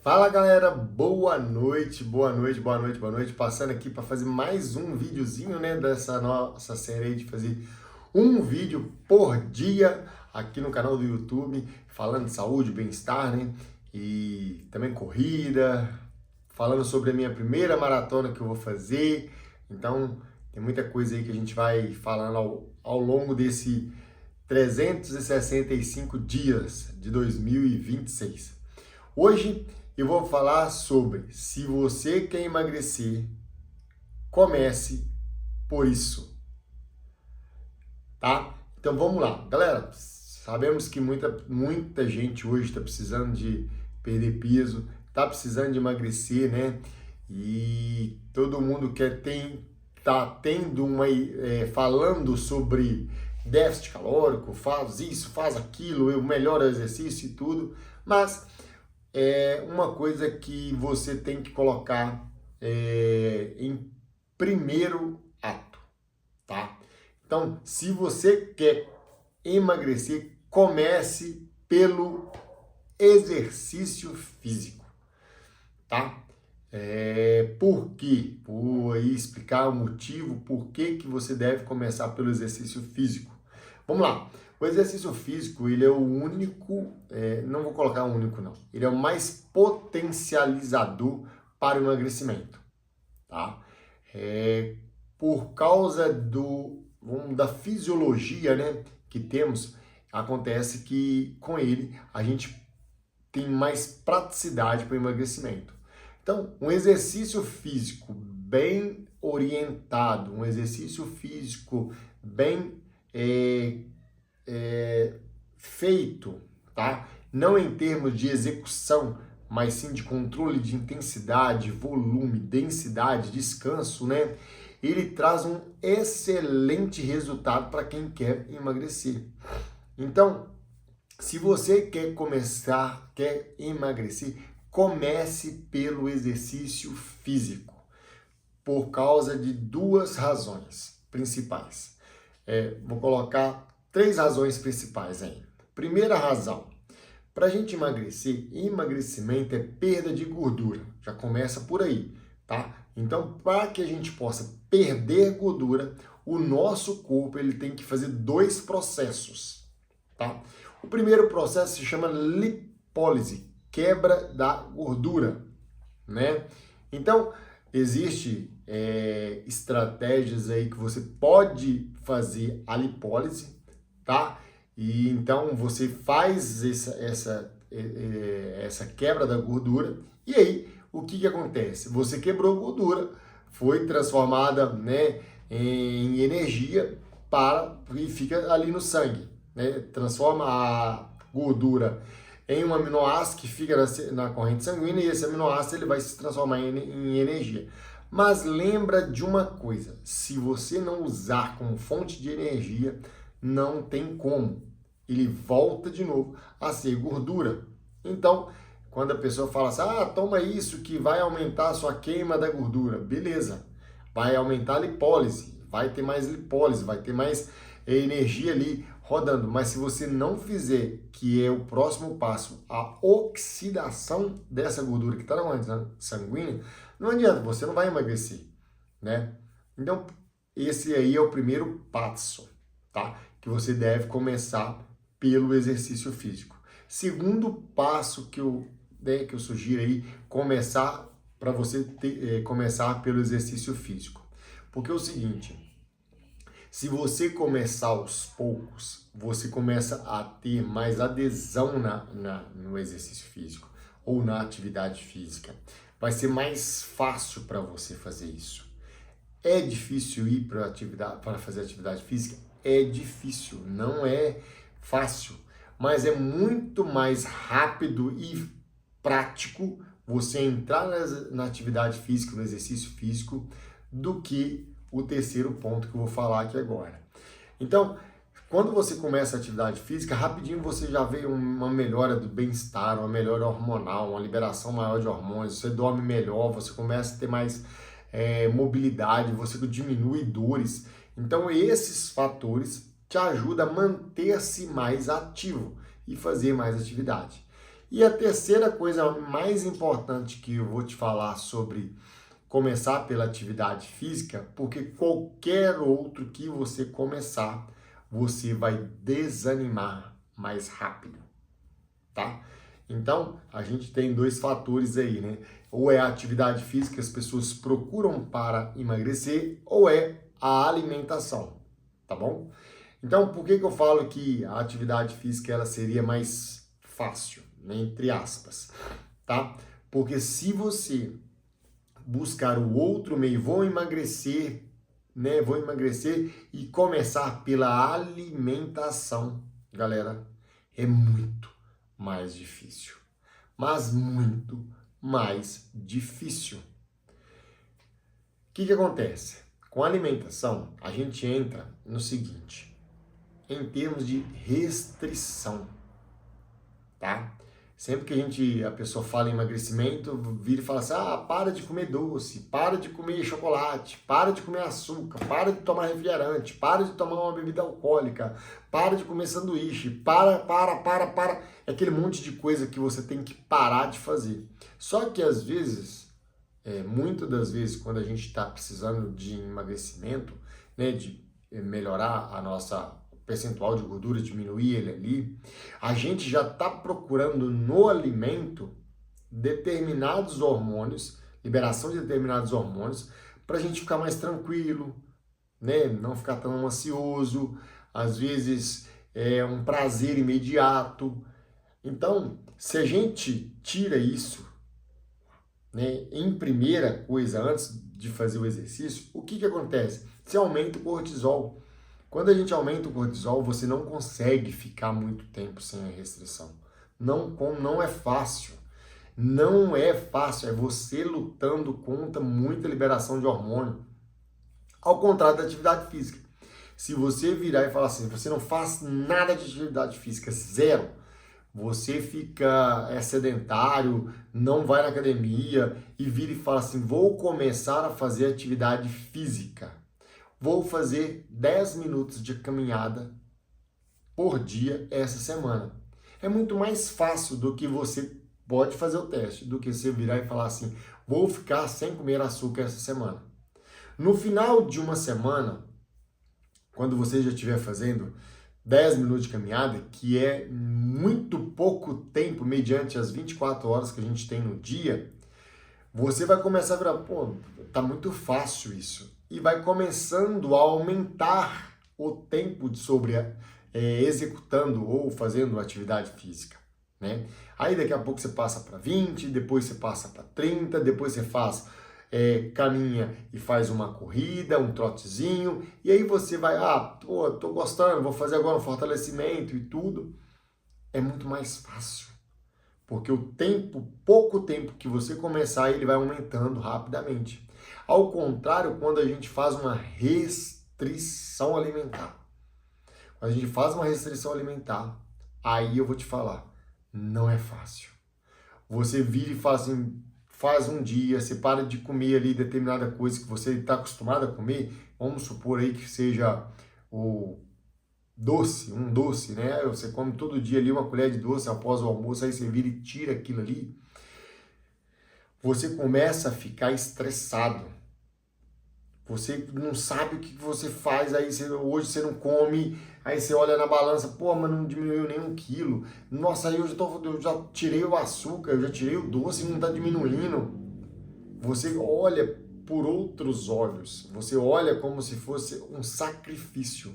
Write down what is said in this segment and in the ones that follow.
Fala galera, boa noite, boa noite, boa noite, boa noite. Passando aqui para fazer mais um videozinho, né, dessa nossa série aí de fazer um vídeo por dia aqui no canal do YouTube, falando de saúde, bem-estar, né, e também corrida, falando sobre a minha primeira maratona que eu vou fazer. Então, tem muita coisa aí que a gente vai falando ao longo desse 365 dias de 2026. Hoje eu vou falar sobre se você quer emagrecer, comece por isso, tá? Então vamos lá, galera. Sabemos que muita gente hoje está precisando de perder peso, está precisando de emagrecer, né? E todo mundo tá tendo falando sobre déficit calórico, faz isso, faz aquilo, eu melhoro o exercício e tudo, mas é uma coisa que você tem que colocar em primeiro ato, tá? Então, se você quer emagrecer, comece pelo exercício físico, tá? Por quê? Vou aí explicar o motivo por que você deve começar pelo exercício físico. Vamos lá. O exercício físico, ele é o único, não vou colocar o único não, ele é o mais potencializador para o emagrecimento, tá? Por causa da fisiologia, né, que temos, acontece que com ele a gente tem mais praticidade para o emagrecimento. Então, um exercício físico bem orientado, um exercício físico bem feito, tá? Não em termos de execução, mas sim de controle de intensidade, volume, densidade, descanso, né? Ele traz um excelente resultado para quem quer emagrecer. Então, se você quer emagrecer, comece pelo exercício físico, por causa de duas razões principais. Vou colocar 3 razões principais aí. Primeira razão, para a gente emagrecer, emagrecimento é perda de gordura, já começa por aí, tá? Então, para que a gente possa perder gordura, o nosso corpo ele tem que fazer 2 processos, tá? O primeiro processo se chama lipólise, quebra da gordura, né? Então, existe estratégias aí que você pode fazer a lipólise, tá? E então você faz essa quebra da gordura e aí o que acontece? Você quebrou a gordura, foi transformada, né, em energia e fica ali no sangue, né? Transforma a gordura em um aminoácido que fica na corrente sanguínea e esse aminoácido ele vai se transformar em energia. Mas lembra de uma coisa, se você não usar como fonte de energia, não tem como. Ele volta de novo a ser gordura. Então, quando a pessoa fala assim, toma isso que vai aumentar a sua queima da gordura. Beleza, vai aumentar a lipólise, vai ter mais lipólise, vai ter mais energia ali rodando. Mas se você não fizer, que é o próximo passo, a oxidação dessa gordura que está na corrente sanguínea, não adianta, você não vai emagrecer, né? Então, esse aí é o primeiro passo, tá? Que você deve começar pelo exercício físico. Segundo passo que eu sugiro aí, começar pelo exercício físico. Porque é o seguinte, se você começar aos poucos, você começa a ter mais adesão no exercício físico ou na atividade física. Vai ser mais fácil para você fazer isso. É difícil ir para fazer atividade física? É difícil, não é fácil, mas é muito mais rápido e prático você entrar na atividade física, no exercício físico, do que o terceiro ponto que eu vou falar aqui agora. Então, quando você começa a atividade física, rapidinho você já vê uma melhora do bem-estar, uma melhora hormonal, uma liberação maior de hormônios, você dorme melhor, você começa a ter mais mobilidade, você diminui dores. Então, esses fatores te ajudam a manter-se mais ativo e fazer mais atividade. E a terceira coisa mais importante que eu vou te falar sobre começar pela atividade física, porque qualquer outro que você começar, você vai desanimar mais rápido, tá? Então, a gente tem dois fatores aí, né? Ou é a atividade física que as pessoas procuram para emagrecer, ou é a alimentação, tá bom? Então, por que que eu falo que a atividade física ela seria mais fácil, né? Entre aspas, tá? Porque se você buscar o outro meio, vou emagrecer, né? Vou emagrecer e começar pela alimentação, galera, é muito mais difícil, mas muito mais difícil. O que acontece? Com a alimentação, a gente entra no seguinte, em termos de restrição, tá? Sempre que a pessoa fala em emagrecimento, vira e fala assim, para de comer doce, para de comer chocolate, para de comer açúcar, para de tomar refrigerante, para de tomar uma bebida alcoólica, para de comer sanduíche, para. É aquele monte de coisa que você tem que parar de fazer. Só que às vezes, muitas das vezes, quando a gente está precisando de emagrecimento, né, de melhorar a nossa percentual de gordura, diminuir ele ali, a gente já está procurando no alimento determinados hormônios, liberação de determinados hormônios, para a gente ficar mais tranquilo, né? Não ficar tão ansioso, às vezes é um prazer imediato. Então, se a gente tira isso, né, em primeira coisa, antes de fazer o exercício, o que acontece? Você aumenta o cortisol. Quando a gente aumenta o cortisol, você não consegue ficar muito tempo sem a restrição. Não é fácil. Não é fácil. É você lutando contra muita liberação de hormônio. Ao contrário da atividade física. Se você virar e falar assim, você não faz nada de atividade física, zero. Você fica sedentário, não vai na academia e vira e fala assim, vou começar a fazer atividade física. Vou fazer 10 minutos de caminhada por dia essa semana. É muito mais fácil do que você pode fazer o teste, do que você virar e falar assim, vou ficar sem comer açúcar essa semana. No final de uma semana, quando você já estiver fazendo 10 minutos de caminhada, que é muito pouco tempo mediante as 24 horas que a gente tem no dia, você vai começar a virar, tá muito fácil isso. E vai começando a aumentar o tempo executando ou fazendo atividade física, né? Aí daqui a pouco você passa para 20, depois você passa para 30, depois você faz, caminha e faz uma corrida, um trotezinho, e aí você vai, tô gostando, vou fazer agora um fortalecimento e tudo. É muito mais fácil. Porque pouco tempo que você começar, ele vai aumentando rapidamente. Ao contrário, quando a gente faz uma restrição alimentar. Quando a gente faz uma restrição alimentar, aí eu vou te falar, não é fácil. Você vira e fala assim, faz um dia, você para de comer ali determinada coisa que você está acostumado a comer, vamos supor aí que seja um doce, né? Você come todo dia ali uma colher de doce após o almoço, aí você vira e tira aquilo ali. Você começa a ficar estressado. Você não sabe o que você faz, aí hoje você não come, aí você olha na balança, mas não diminuiu nem 1 quilo. Nossa, aí eu já tirei o açúcar, eu já tirei o doce e não está diminuindo. Você olha por outros olhos, você olha como se fosse um sacrifício.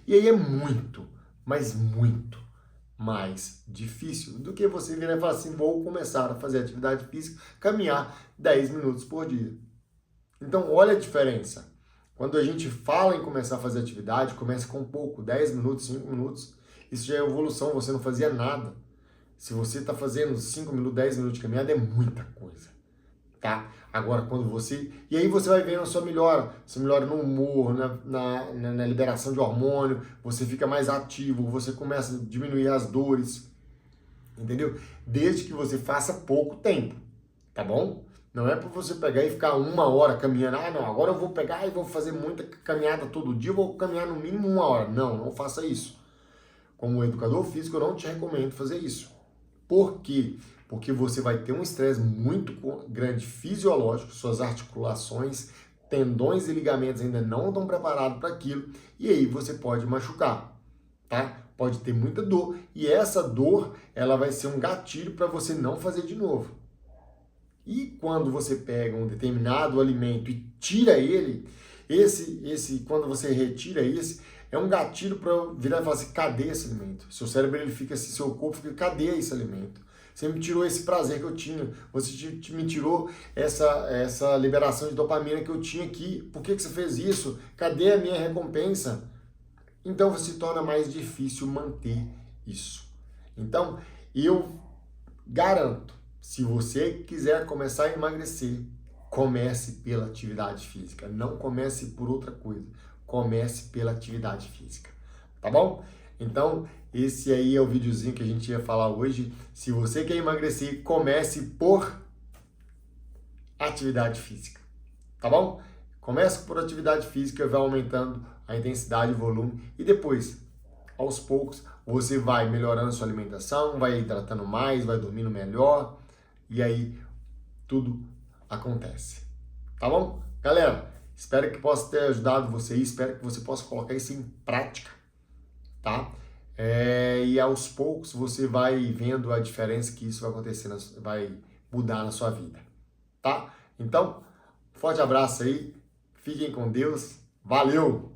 E aí é muito, mas muito mais difícil do que você virar e falar assim, vou começar a fazer atividade física, caminhar 10 minutos por dia. Então, olha a diferença. Quando a gente fala em começar a fazer atividade, começa com pouco, 10 minutos, 5 minutos. Isso já é evolução, você não fazia nada. Se você está fazendo 5 minutos, 10 minutos de caminhada, é muita coisa, tá? Agora, quando você... E aí você vai vendo a sua melhora no humor, na liberação de hormônio, você fica mais ativo, você começa a diminuir as dores, entendeu? Desde que você faça pouco tempo, tá bom? Não é para você pegar e ficar 1 hora caminhando. Não, agora eu vou pegar e vou fazer muita caminhada todo dia, eu vou caminhar no mínimo 1 hora. Não faça isso. Como educador físico, eu não te recomendo fazer isso, Por quê? Porque você vai ter um estresse muito grande fisiológico, suas articulações, tendões e ligamentos ainda não estão preparados para aquilo, e aí você pode machucar, tá? Pode ter muita dor, e essa dor, ela vai ser um gatilho para você não fazer de novo. E quando você pega um determinado alimento e tira ele, quando você retira esse, é um gatilho para virar e falar assim, cadê esse alimento? Seu cérebro, ele fica assim, seu corpo fica, cadê esse alimento? Você me tirou esse prazer que eu tinha, você me tirou essa liberação de dopamina que eu tinha aqui, por que você fez isso? Cadê a minha recompensa? Então se torna mais difícil manter isso. Então, eu garanto, se você quiser começar a emagrecer, comece pela atividade física. Não comece por outra coisa. Comece pela atividade física. Tá bom? Então, esse aí é o videozinho que a gente ia falar hoje. Se você quer emagrecer, comece por atividade física. Tá bom? Comece por atividade física, vai aumentando a intensidade e o volume. E depois, aos poucos, você vai melhorando sua alimentação, vai hidratando mais, vai dormindo melhor. E aí, tudo acontece. Tá bom? Galera, espero que possa ter ajudado você, espero que você possa colocar isso em prática, tá? E aos poucos você vai vendo a diferença que isso vai acontecer, vai mudar na sua vida, tá? Então, forte abraço aí, fiquem com Deus, valeu!